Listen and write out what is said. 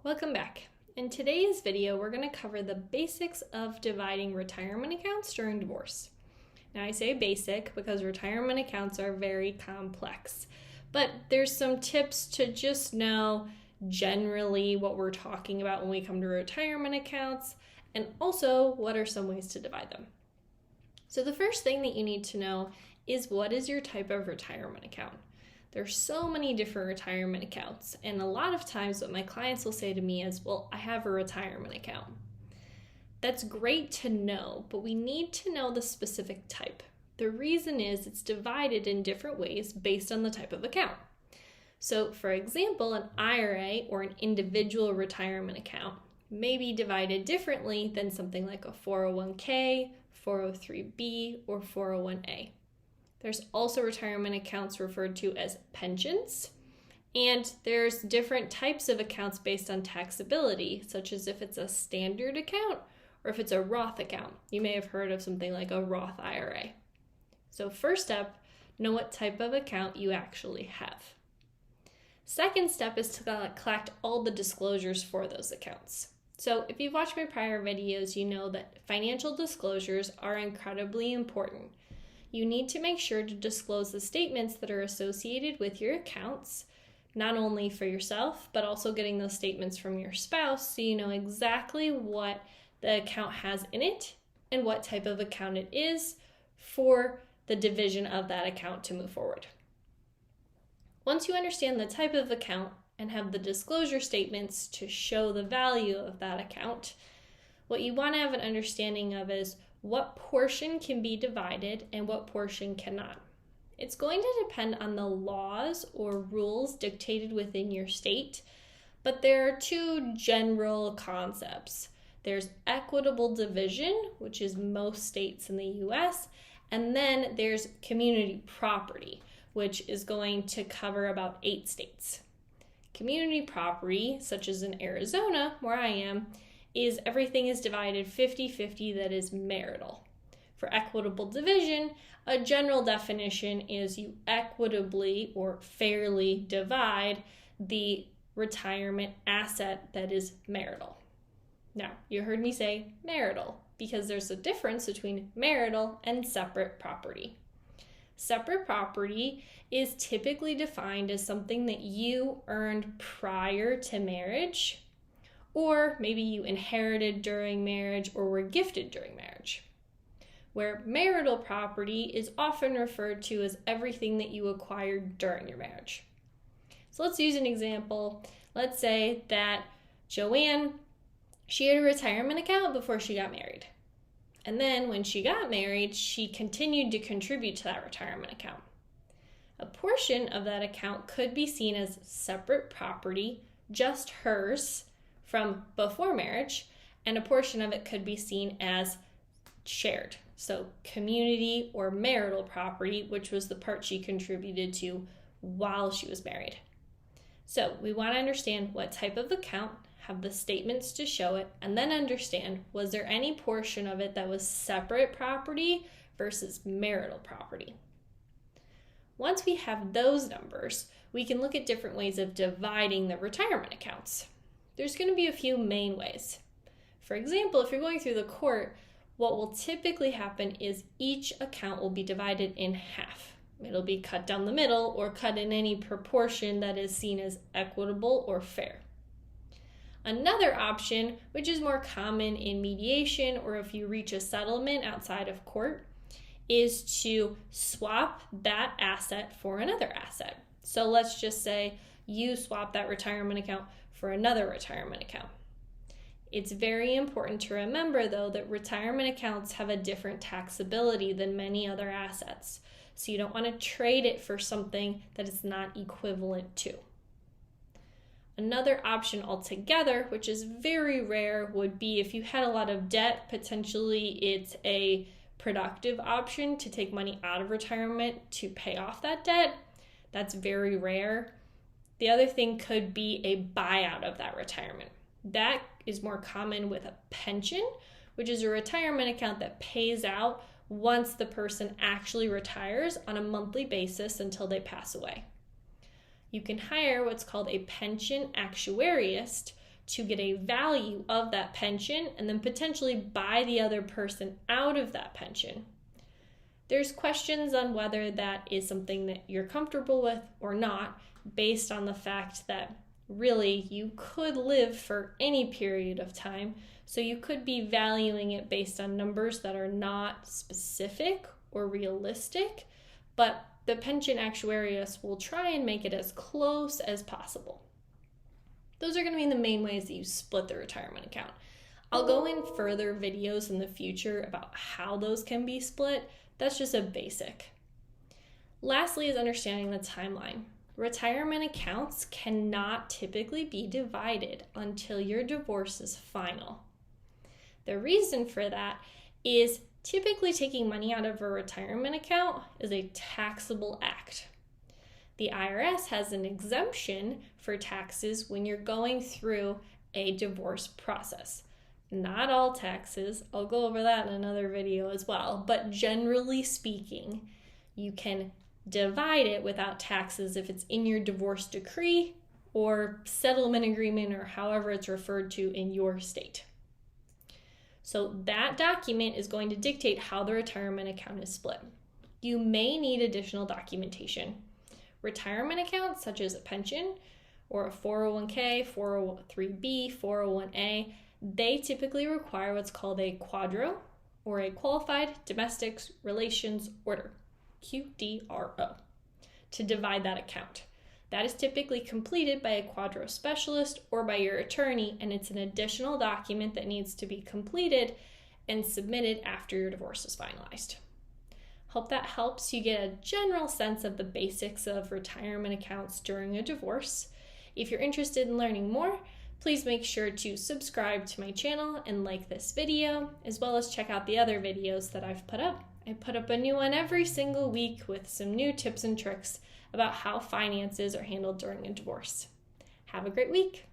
Welcome back. In today's video, we're going to cover the basics of dividing retirement accounts during divorce. Now, I say basic because retirement accounts are very complex, but there's some tips to just know generally what we're talking about when we come to retirement accounts, and also what are some ways to divide them. So the first thing that you need to know is what is your type of retirement account. There's so many different retirement accounts, and a lot of times what my clients will say to me is, well, I have a retirement account. That's great to know, but we need to know the specific type. The reason is it's divided in different ways based on the type of account. So for example, an IRA or an individual retirement account may be divided differently than something like a 401k, 403b, or 401a. There's also retirement accounts referred to as pensions, and there's different types of accounts based on taxability, such as if it's a standard account or if it's a Roth account. You may have heard of something like a Roth IRA. So first step, know what type of account you actually have. Second step is to collect all the disclosures for those accounts. So if you've watched my prior videos, you know that financial disclosures are incredibly important. You need to make sure to disclose the statements that are associated with your accounts, not only for yourself, but also getting those statements from your spouse so you know exactly what the account has in it and what type of account it is for the division of that account to move forward. Once you understand the type of account and have the disclosure statements to show the value of that account, what you want to have an understanding of is what portion can be divided and what portion cannot. It's going to depend on the laws or rules dictated within your state, but there are two general concepts. There's equitable division, which is most states in the US, and then there's community property, which is going to cover about 8 states. Community property, such as in Arizona, where I am, is everything is divided 50-50 that is marital. For equitable division, a general definition is you equitably or fairly divide the retirement asset that is marital. Now, you heard me say marital because there's a difference between marital and separate property. Separate property is typically defined as something that you earned prior to marriage, or maybe you inherited during marriage or were gifted during marriage. Where marital property is often referred to as everything that you acquired during your marriage. So let's use an example. Let's say that Joanne, she had a retirement account before she got married. And then when she got married, she continued to contribute to that retirement account. A portion of that account could be seen as separate property, just hers, from before marriage, and a portion of it could be seen as shared. So community or marital property, which was the part she contributed to while she was married. So we want to understand what type of account, have the statements to show it, and then understand, was there any portion of it that was separate property versus marital property? Once we have those numbers, we can look at different ways of dividing the retirement accounts. There's going to be a few main ways. For example, if you're going through the court, what will typically happen is each account will be divided in half. It'll be cut down the middle or cut in any proportion that is seen as equitable or fair. Another option, which is more common in mediation or if you reach a settlement outside of court, is to swap that asset for another asset. So let's just say you swap that retirement account for another retirement account. It's very important to remember, though, that retirement accounts have a different taxability than many other assets. So you don't want to trade it for something that it's not equivalent to. Another option altogether, which is very rare, would be if you had a lot of debt, potentially it's a productive option to take money out of retirement to pay off that debt. That's very rare. The other thing could be a buyout of that retirement. That is more common with a pension, which is a retirement account that pays out once the person actually retires on a monthly basis until they pass away. You can hire what's called a pension actuariist to get a value of that pension and then potentially buy the other person out of that pension. There's questions on whether that is something that you're comfortable with or not, based on the fact that really you could live for any period of time, so you could be valuing it based on numbers that are not specific or realistic, but the pension actuaries will try and make it as close as possible. Those are going to be the main ways that you split the retirement account. I'll go in further videos in the future about how those can be split. That's just a basic. Lastly is understanding the timeline. Retirement accounts cannot typically be divided until your divorce is final. The reason for that is typically taking money out of a retirement account is a taxable act. The IRS has an exemption for taxes when you're going through a divorce process. Not all taxes, I'll go over that in another video as well, but generally speaking, you can divide it without taxes if it's in your divorce decree or settlement agreement or however it's referred to in your state. So that document is going to dictate how the retirement account is split. You may need additional documentation. Retirement accounts such as a pension or a 401k, 403b, 401a, they typically require what's called a quadro or a qualified domestic relations order, QDRO, to divide that account. That is typically completed by a quadro specialist or by your attorney, and it's an additional document that needs to be completed and submitted after your divorce is finalized. Hope that helps you get a general sense of the basics of retirement accounts during a divorce. If you're interested in learning more, please make sure to subscribe to my channel and like this video, as well as check out the other videos that I've put up. I put up a new one every single week with some new tips and tricks about how finances are handled during a divorce. Have a great week.